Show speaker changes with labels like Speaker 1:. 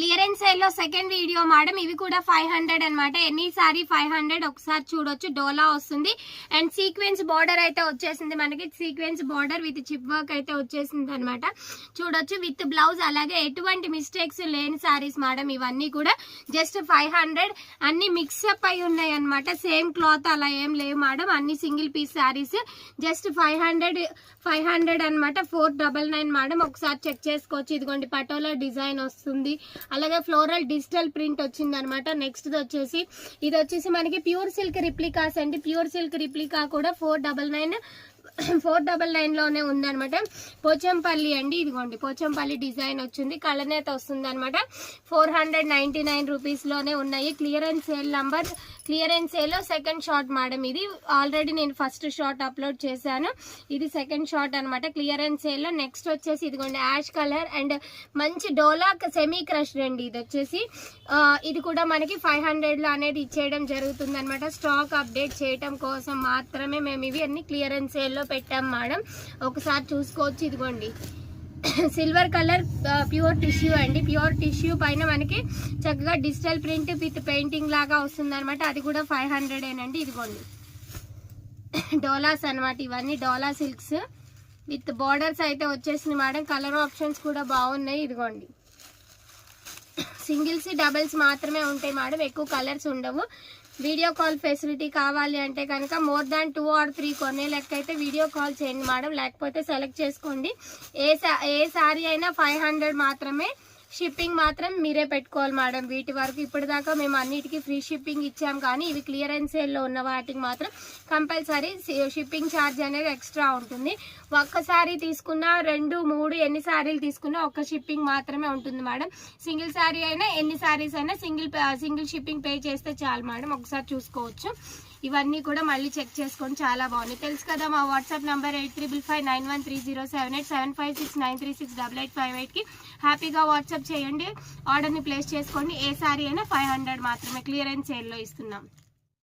Speaker 1: Clearance sale లో second video madam. ఇవి కూడా 500 అన్నమాట. ఎనీ సారీ 500 ఒకసారి చూడొచ్చు. డోలా వస్తుంది అండ్ సీక్వెన్స్ బార్డర్ అయితే వచ్చేసింది మనకి. Sequence border with chip work అయితే వచ్చేసింది అనమాట. చూడొచ్చు విత్ బ్లౌజ్. అలాగే ఎటువంటి మిస్టేక్స్ లేని సారీస్ మేడం. ఇవన్నీ కూడా జస్ట్ 500. అన్ని మిక్స్అప్ అయి ఉన్నాయి అనమాట. సేమ్ క్లాత్ అలా ఏం లేవు మేడం. అన్ని సింగిల్ పీస్ సారీస్ జస్ట్ 500 అనమాట. 499 మేడం. ఒకసారి చెక్ చేసుకోవచ్చు. ఇదిగోండి పటోలా డిజైన్ వస్తుంది. అలాగే ఫ్లోరల్ డిజిటల్ ప్రింట్ వచ్చింది అనమాట. నెక్స్ట్ ఇది వచ్చేసి మనకి ప్యూర్ సిల్క్ రిప్లికాస్ అండి. ప్యూర్ సిల్క్ రిప్లికా కూడా 499 లోనే ఉంది అనమాట. పోచంపల్లి అండి. ఇదిగోండి పోచంపల్లి డిజైన్ వచ్చింది. కలనేత వస్తుంది అనమాట. 499 రూపీస్ లోనే ఉన్నాయి. Clearance sale number. Clearance sale లో సెకండ్ షాట్ మేడం. ఇది ఆల్రెడీ నేను ఫస్ట్ షాట్ అప్లోడ్ చేశాను. ఇది సెకండ్ షాట్ అనమాట క్లియరెన్స్ సేల్ లో. నెక్స్ట్ వచ్చేసి ఇదిగోండి యాష్ కలర్ అండ్ మంచి డోలా సెమీ క్రష్ అండి. ఇది వచ్చేసి ఇది కూడా మనకి 500 లో అనేది ఇచ్చేయడం జరుగుతుంది అనమాట. స్టాక్ అప్డేట్ చేయడం కోసం మాత్రమే మేము ఇవి అన్ని క్లియరెన్స్ సేల్ లో పెట్టాం మేడం. ఒకసారి చూసుకోవచ్చు. ఇదిగోండి సిల్వర్ కలర్ ప్యూర్ టిష్యూ అండి. ప్యూర్ టిష్యూ పైన మనకి చక్కగా డిజిటల్ ప్రింట్ విత్ పెయింటింగ్ లాగా వస్తుంది అనమాట. అది కూడా 500 ఏనండి. ఇదిగోండి డోలాస్ అనమాట. ఇవన్నీ డోలా సిల్క్స్ విత్ బార్డర్స్ అయితే వచ్చేసింది మేడం. కలర్ ఆప్షన్స్ కూడా బాగున్నాయి. ఇదిగోండి సింగిల్స్ డబుల్స్ మాత్రమే ఉంటాయి మేడం. ఎక్కువ కలర్స్ ఉండవు. వీడియో కాల్ ఫెసిలిటీ కావాలి అంటే కనుక మోర్ దాన్ 2 or 3 కొనే లెక్క అయితే వీడియో కాల్ చేయండి మేడం. లేకపోతే సెలెక్ట్ చేసుకోండి. ఏ సారీ అయినా 500 మాత్రమే. షిప్పింగ్ మాత్రం మీరే పెట్టుకోవాలి మేడం. వీటి వరకు ఇప్పటిదాకా మేము అన్నిటికీ ఫ్రీ షిప్పింగ్ ఇచ్చాం. కానీ ఇవి క్లియరెన్స్ సేల్లో ఉన్న వాటికి మాత్రం కంపల్సరీ షిప్పింగ్ ఛార్జ్ అనేది ఎక్స్ట్రా ఉంటుంది. ఒక్క సారీ తీసుకున్నా 2, 3 ఎన్ని సారీలు తీసుకున్నా ఒక్క షిప్పింగ్ మాత్రమే ఉంటుంది మేడం. సింగిల్ సారీ అయినా ఎన్ని సారీస్ అయినా సింగిల్ షిప్పింగ్ పే చేస్తే చాలు మేడం. ఒకసారి చూసుకోవచ్చు. ఇవన్నీ కూడా మళ్ళీ చెక్ చేసుకొని చాలా బాగున్నాయి. తెలుసు కదా మా వాట్సాప్ నంబర్ 8355913078 7569368858కి హ్యాపీగా వాట్సాప్ చేయండి. ఆర్డర్ని ప్లేస్ చేసుకోండి. ఏ సారీ అయినా 500 మాత్రమే క్లియరెన్స్ సేల్లో ఇస్తున్నాం.